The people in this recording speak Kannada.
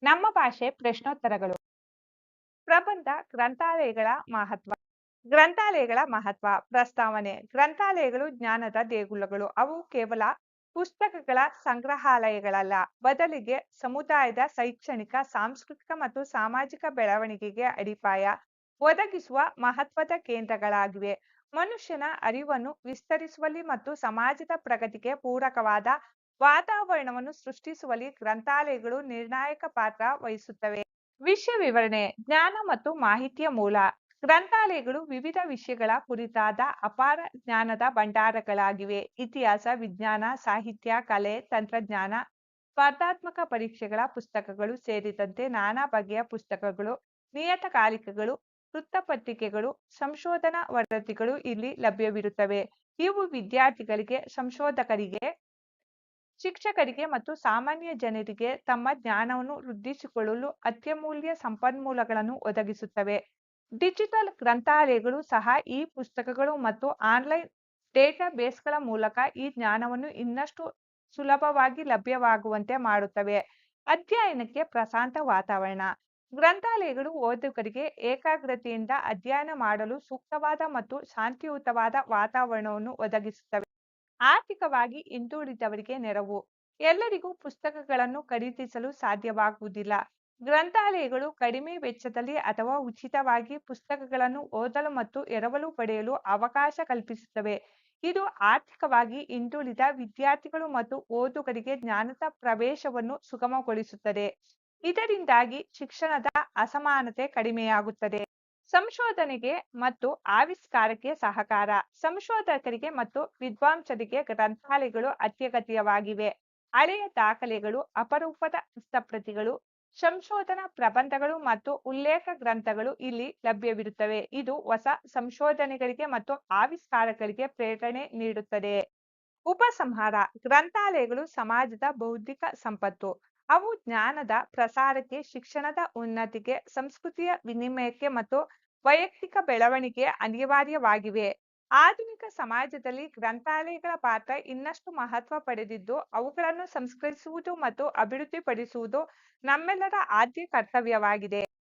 ನಮ್ಮ ಭಾಷೆ ಪ್ರಶ್ನೋತ್ತರಗಳು. ಪ್ರಬಂಧ ಗ್ರಂಥಾಲಯಗಳ ಮಹತ್ವ. ಗ್ರಂಥಾಲಯಗಳ ಮಹತ್ವ. ಪ್ರಸ್ತಾವನೆ. ಗ್ರಂಥಾಲಯಗಳು ಜ್ಞಾನದ ದೇಗುಲಗಳು. ಅವು ಕೇವಲ ಪುಸ್ತಕಗಳ ಸಂಗ್ರಹಾಲಯಗಳಲ್ಲ, ಬದಲಿಗೆ ಸಮುದಾಯದ ಶೈಕ್ಷಣಿಕ, ಸಾಂಸ್ಕೃತಿಕ ಮತ್ತು ಸಾಮಾಜಿಕ ಬೆಳವಣಿಗೆಗೆ ಅಡಿಪಾಯ ಒದಗಿಸುವ ಮಹತ್ವದ ಕೇಂದ್ರಗಳಾಗಿವೆ. ಮನುಷ್ಯನ ಅರಿವನ್ನು ವಿಸ್ತರಿಸುವಲ್ಲಿ ಮತ್ತು ಸಮಾಜದ ಪ್ರಗತಿಗೆ ಪೂರಕವಾದ ವಾತಾವರಣವನ್ನು ಸೃಷ್ಟಿಸುವಲ್ಲಿ ಗ್ರಂಥಾಲಯಗಳು ನಿರ್ಣಾಯಕ ಪಾತ್ರ ವಹಿಸುತ್ತವೆ. ವಿಷಯ ವಿವರಣೆ. ಜ್ಞಾನ ಮತ್ತು ಮಾಹಿತಿಯ ಮೂಲ. ಗ್ರಂಥಾಲಯಗಳು ವಿವಿಧ ವಿಷಯಗಳ ಕುರಿತಾದ ಅಪಾರ ಜ್ಞಾನದ ಭಂಡಾರಗಳಾಗಿವೆ. ಇತಿಹಾಸ, ವಿಜ್ಞಾನ, ಸಾಹಿತ್ಯ, ಕಲೆ, ತಂತ್ರಜ್ಞಾನ, ಸ್ಪರ್ಧಾತ್ಮಕ ಪರೀಕ್ಷೆಗಳ ಪುಸ್ತಕಗಳು ಸೇರಿದಂತೆ ನಾನಾ ಬಗೆಯ ಪುಸ್ತಕಗಳು, ನಿಯತಕಾಲಿಕಗಳು, ವೃತ್ತಪತ್ರಿಕೆಗಳು, ಸಂಶೋಧನಾ ವರದಿಗಳು ಇಲ್ಲಿ ಲಭ್ಯವಿರುತ್ತವೆ. ಇವು ವಿದ್ಯಾರ್ಥಿಗಳಿಗೆ, ಸಂಶೋಧಕರಿಗೆ, ಶಿಕ್ಷಕರಿಗೆ ಮತ್ತು ಸಾಮಾನ್ಯ ಜನರಿಗೆ ತಮ್ಮ ಜ್ಞಾನವನ್ನು ವೃದ್ಧಿಸಿಕೊಳ್ಳಲು ಅತ್ಯಮೂಲ್ಯ ಸಂಪನ್ಮೂಲಗಳನ್ನು ಒದಗಿಸುತ್ತವೆ. ಡಿಜಿಟಲ್ ಗ್ರಂಥಾಲಯಗಳು ಸಹ ಈ ಪುಸ್ತಕಗಳು ಮತ್ತು ಆನ್ಲೈನ್ ಡೇಟಾಬೇಸ್ಗಳ ಮೂಲಕ ಈ ಜ್ಞಾನವನ್ನು ಇನ್ನಷ್ಟು ಸುಲಭವಾಗಿ ಲಭ್ಯವಾಗುವಂತೆ ಮಾಡುತ್ತವೆ. ಅಧ್ಯಯನಕ್ಕೆ ಪ್ರಶಾಂತ ವಾತಾವರಣ. ಗ್ರಂಥಾಲಯಗಳು ಓದುಗರಿಗೆ ಏಕಾಗ್ರತೆಯಿಂದ ಅಧ್ಯಯನ ಮಾಡಲು ಸೂಕ್ತವಾದ ಮತ್ತು ಶಾಂತಿಯುತವಾದ ವಾತಾವರಣವನ್ನು ಒದಗಿಸುತ್ತವೆ. ಆರ್ಥಿಕವಾಗಿ ಹಿಂದುಳಿದವರಿಗೆ ನೆರವು. ಎಲ್ಲರಿಗೂ ಪುಸ್ತಕಗಳನ್ನು ಖರೀದಿಸಲು ಸಾಧ್ಯವಾಗುವುದಿಲ್ಲ. ಗ್ರಂಥಾಲಯಗಳು ಕಡಿಮೆ ವೆಚ್ಚದಲ್ಲಿ ಅಥವಾ ಉಚಿತವಾಗಿ ಪುಸ್ತಕಗಳನ್ನು ಓದಲು ಮತ್ತು ಎರವಲು ಪಡೆಯಲು ಅವಕಾಶ ಕಲ್ಪಿಸುತ್ತವೆ. ಇದು ಆರ್ಥಿಕವಾಗಿ ಹಿಂದುಳಿದ ವಿದ್ಯಾರ್ಥಿಗಳು ಮತ್ತು ಓದುಗರಿಗೆ ಜ್ಞಾನದ ಪ್ರವೇಶವನ್ನು ಸುಗಮಗೊಳಿಸುತ್ತದೆ. ಇದರಿಂದಾಗಿ ಶಿಕ್ಷಣದ ಅಸಮಾನತೆ ಕಡಿಮೆಯಾಗುತ್ತದೆ. ಸಂಶೋಧನೆಗೆ ಮತ್ತು ಆವಿಷ್ಕಾರಕ್ಕೆ ಸಹಕಾರ. ಸಂಶೋಧಕರಿಗೆ ಮತ್ತು ವಿದ್ವಾಂಸರಿಗೆ ಗ್ರಂಥಾಲಯಗಳು ಅತ್ಯಗತ್ಯವಾಗಿವೆ. ಹಳೆಯ ದಾಖಲೆಗಳು, ಅಪರೂಪದ ಹಸ್ತಪ್ರತಿಗಳು, ಸಂಶೋಧನಾ ಪ್ರಬಂಧಗಳು ಮತ್ತು ಉಲ್ಲೇಖ ಗ್ರಂಥಗಳು ಇಲ್ಲಿ ಲಭ್ಯವಿರುತ್ತವೆ. ಇದು ಹೊಸ ಸಂಶೋಧನೆಗಳಿಗೆ ಮತ್ತು ಆವಿಷ್ಕಾರಗಳಿಗೆ ಪ್ರೇರಣೆ ನೀಡುತ್ತದೆ. ಉಪಸಂಹಾರ. ಗ್ರಂಥಾಲಯಗಳು ಸಮಾಜದ ಬೌದ್ಧಿಕ ಸಂಪತ್ತು. ಅವು ಜ್ಞಾನದ ಪ್ರಸಾರಕ್ಕೆ, ಶಿಕ್ಷಣದ ಉನ್ನತಿಗೆ, ಸಂಸ್ಕೃತಿಯ ವಿನಿಮಯಕ್ಕೆ ಮತ್ತು ವೈಯಕ್ತಿಕ ಬೆಳವಣಿಗೆಗೆ ಅನಿವಾರ್ಯವಾಗಿವೆ. ಆಧುನಿಕ ಸಮಾಜದಲ್ಲಿ ಗ್ರಂಥಾಲಯಗಳ ಪಾತ್ರ ಇನ್ನಷ್ಟು ಮಹತ್ವ ಪಡೆದಿದ್ದು, ಅವುಗಳನ್ನು ಸಂಸ್ಕರಿಸುವುದು ಮತ್ತು ಅಭಿವೃದ್ಧಿಪಡಿಸುವುದು ನಮ್ಮೆಲ್ಲರ ಆದ್ಯ ಕರ್ತವ್ಯವಾಗಿದೆ.